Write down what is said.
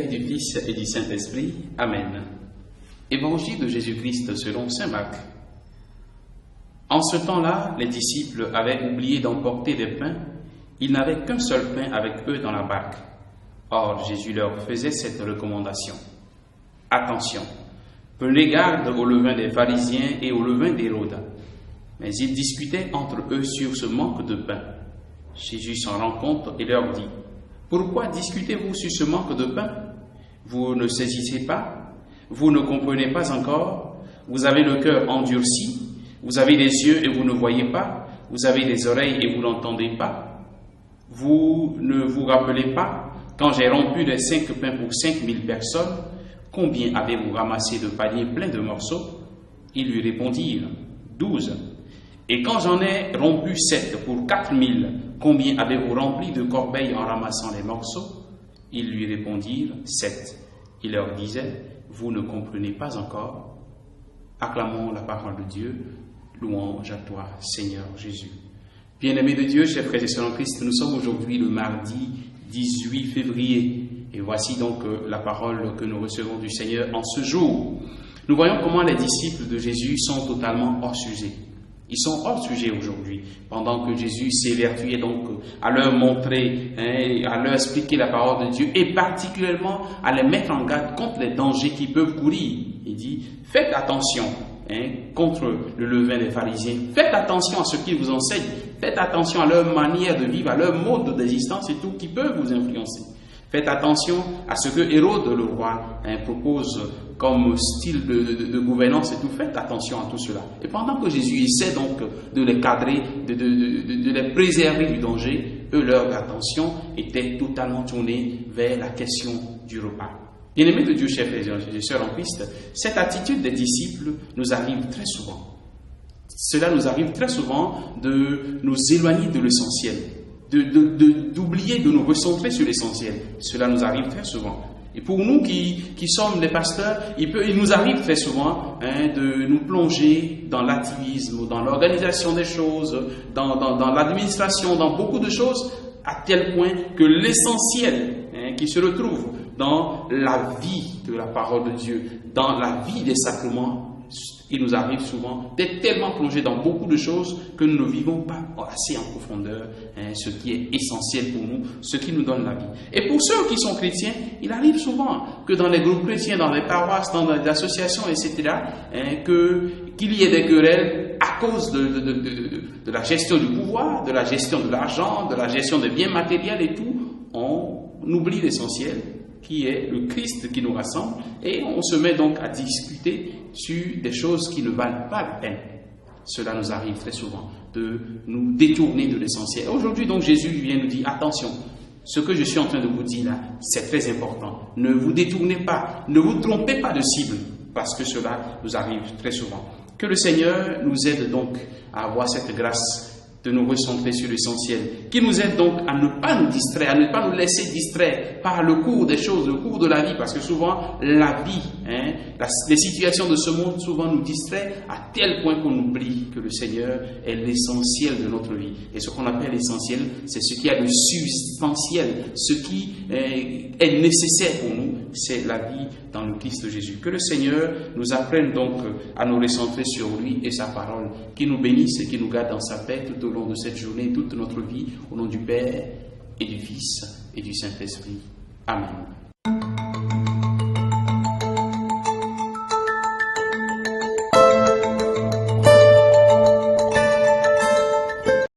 et du Fils et du Saint-Esprit. Amen. Évangile de Jésus-Christ selon saint Marc. En ce temps-là, les disciples avaient oublié d'emporter des pains. Ils n'avaient qu'un seul pain avec eux dans la barque. Or, Jésus leur faisait cette recommandation. Attention, prenez garde au levain des pharisiens et au levain d'Hérode. Mais ils discutaient entre eux sur ce manque de pain. Jésus s'en rend compte et leur dit: Pourquoi discutez-vous sur ce manque de pain? Vous ne saisissez pas? Vous ne comprenez pas encore? Vous avez le cœur endurci? Vous avez des yeux et vous ne voyez pas? Vous avez des oreilles et vous n'entendez pas? Vous ne vous rappelez pas, quand j'ai rompu les 5 pains pour 5000 personnes, combien avez-vous ramassé de paniers pleins de morceaux? Ils lui répondirent: 12. Et quand j'en ai rompu 7 pour 4000, combien avez-vous rempli de corbeilles en ramassant les morceaux? Ils lui répondirent: 7. Il leur disait: Vous ne comprenez pas encore? Acclamons la parole de Dieu. Louange à toi, Seigneur Jésus. Bien-aimés de Dieu, chers frères et sœurs en Christ, nous sommes aujourd'hui le mardi 18 février. Et voici donc la parole que nous recevons du Seigneur en ce jour. Nous voyons comment les disciples de Jésus sont totalement hors sujet. Ils sont hors sujet aujourd'hui, pendant que Jésus s'évertuait donc à leur montrer, à leur expliquer la parole de Dieu et particulièrement à les mettre en garde contre les dangers qui peuvent courir. Il dit: faites attention contre le levain des pharisiens, faites attention à ce qu'ils vous enseignent, faites attention à leur manière de vivre, à leur mode d'existence et tout qui peut vous influencer. Faites attention à ce que Hérode le roi propose comme style de gouvernance et tout. Faites attention à tout cela. Et pendant que Jésus essaie donc de les cadrer, de les préserver du danger, eux, leur attention était totalement tournée vers la question du repas. Bien-aimés de Dieu, chers frères et sœurs en Christ, cette attitude des disciples nous arrive très souvent. Cela nous arrive très souvent de nous éloigner de l'essentiel, d'oublier de nous recentrer sur l'essentiel. Cela nous arrive très souvent. Et pour nous qui sommes des pasteurs, il nous arrive très souvent de nous plonger dans l'activisme, dans l'organisation des choses, dans l'administration, dans beaucoup de choses, à tel point que l'essentiel qui se retrouve dans la vie de la parole de Dieu, dans la vie des sacrements, il nous arrive souvent d'être tellement plongés dans beaucoup de choses que nous ne vivons pas assez en profondeur ce qui est essentiel pour nous, ce qui nous donne la vie. Et pour ceux qui sont chrétiens, il arrive souvent que dans les groupes chrétiens, dans les paroisses, dans les associations, etc., qu'il y ait des querelles à cause de la gestion du pouvoir, de la gestion de l'argent, de la gestion des biens matériels et tout. On oublie l'essentiel, qui est le Christ qui nous rassemble, et on se met donc à discuter sur des choses qui ne valent pas la peine. Cela nous arrive très souvent, de nous détourner de l'essentiel. Aujourd'hui donc Jésus vient nous dire: attention, ce que je suis en train de vous dire là, c'est très important. Ne vous détournez pas, ne vous trompez pas de cible, parce que cela nous arrive très souvent. Que le Seigneur nous aide donc à avoir cette grâce de nous recentrer sur l'essentiel, qui nous aide donc à ne pas nous distraire, à ne pas nous laisser distraire par le cours des choses, le cours de la vie, parce que souvent la vie, les situations de ce monde souvent nous distraient à tel point qu'on oublie que le Seigneur est l'essentiel de notre vie. Et ce qu'on appelle l'essentiel, c'est ce qui est le substantiel, ce qui est nécessaire pour nous, c'est la vie dans le Christ Jésus. Que le Seigneur nous apprenne donc à nous recentrer sur lui et sa parole, qu'il nous bénisse et qu'il nous garde dans sa paix tout au long de cette journée, toute notre vie, au nom du Père et du Fils et du Saint-Esprit. Amen.